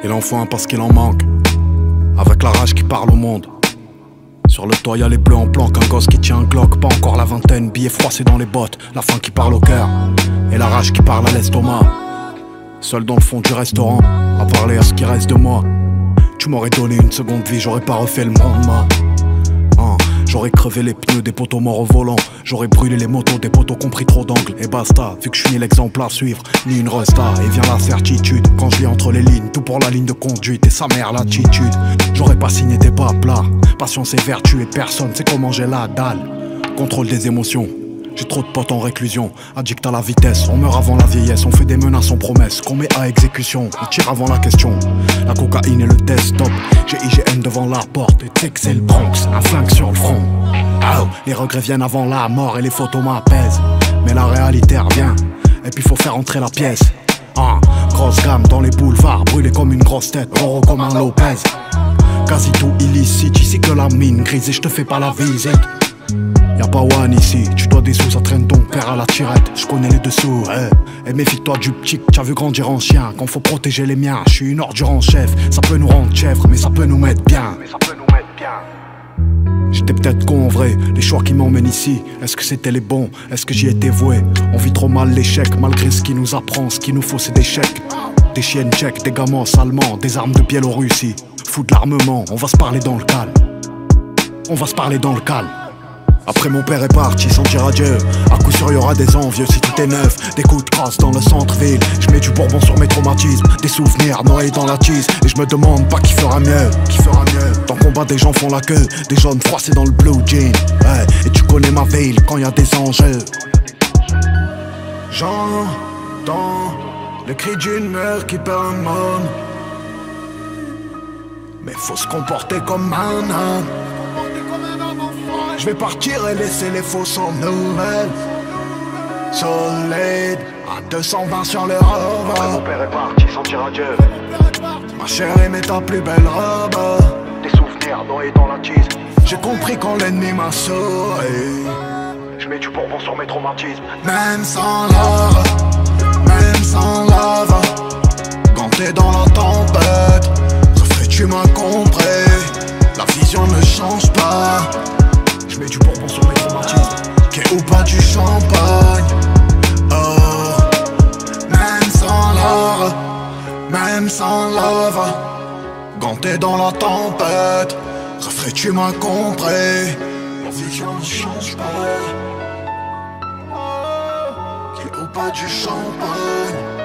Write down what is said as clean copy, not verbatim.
Il en faut un parce qu'il en manque. Avec la rage qui parle au monde. Sur le toit y'a les bleus en planque, un gosse qui tient un Glock, pas encore la vingtaine, billets froissés dans les bottes, la faim qui parle au cœur, et la rage qui parle à l'estomac. Seul dans le fond du restaurant, à parler à ce qui reste de moi. Tu m'aurais donné une seconde vie, j'aurais pas refait le monde, moi. J'aurais crevé les pneus des poteaux morts au volant. J'aurais brûlé les motos des poteaux qui ont pris trop d'angles. Et basta, vu que je suis ni l'exemple à suivre, ni une resta. Et vient la certitude, quand je lis entre les lignes, tout pour la ligne de conduite et sa mère l'attitude. J'aurais pas signé tes pas plats. Patience et vertu et personne sait comment j'ai la dalle. Contrôle des émotions. J'ai trop de potes en réclusion, addict à la vitesse. On meurt avant la vieillesse, on fait des menaces sans promesses qu'on met à exécution, on tire avant la question. La cocaïne et le desktop, j'ai IGN devant la porte. Et tu sais que c'est le Bronx, un flingue sur le front. Oh, les regrets viennent avant la mort et les photos m'apaisent. Mais la réalité revient, et puis faut faire entrer la pièce. Grosse gamme dans les boulevards, brûlé comme une grosse tête, oro comme un Lopez. Quasi tout illicite, ici que la mine grise et je te fais pas la visite. Y'a pas one ici, tu dois des sous, ça traîne ton père à la tirette. Je connais les dessous, Et méfie-toi du petit que t'as vu grandir en chien. Quand faut protéger les miens, je suis une ordure en chef. Ça peut nous rendre chèvres, mais ça peut nous mettre bien. J'étais peut-être con en vrai, les choix qui m'emmènent ici. Est-ce que c'était les bons? Est-ce que j'y étais voué? On vit trop mal l'échec, malgré ce qui nous apprend. Ce qu'il nous faut c'est des chèques. Des chiennes tchèques, des gamins allemands, des armes de Biélorussie. Fous de l'armement, on va se parler dans le calme. On va se parler dans le calme. Après mon père est parti sans dire adieu. À coup sûr y'aura des envieux si tout est neuf. Des coups de crasse dans le centre-ville. Je mets du bourbon sur mes traumatismes. Des souvenirs noyés dans la tise. Et je me demande pas qui fera mieux. Dans le combat des gens font la queue. Des jaunes froissés dans le blue jean. Et tu connais ma ville quand y a des enjeux. J'entends le cri d'une mère qui perd un homme. Mais faut se comporter comme un homme. Je vais partir et laisser les faux sans nouvelles. Solide, à 220 sur le rover. Mon père est parti sans dire adieu. Ma chérie, mets ta plus belle robe. Des souvenirs noyés dans la tise. J'ai compris quand l'ennemi m'a souri. Je mets du bourbon sur mes traumatismes. Même sans love, même sans love. Quand t'es dans la tempête, refrais tu m'as compris. La vision ne change pas. Je mets du bourbon sur mes traumatismes. Qu'est ou pas du champagne. Oh, même sans love, même sans love. Quand t'es dans la tempête, refrais tu m'as compris. La vision ne change pas. Qu'est ou pas du champagne.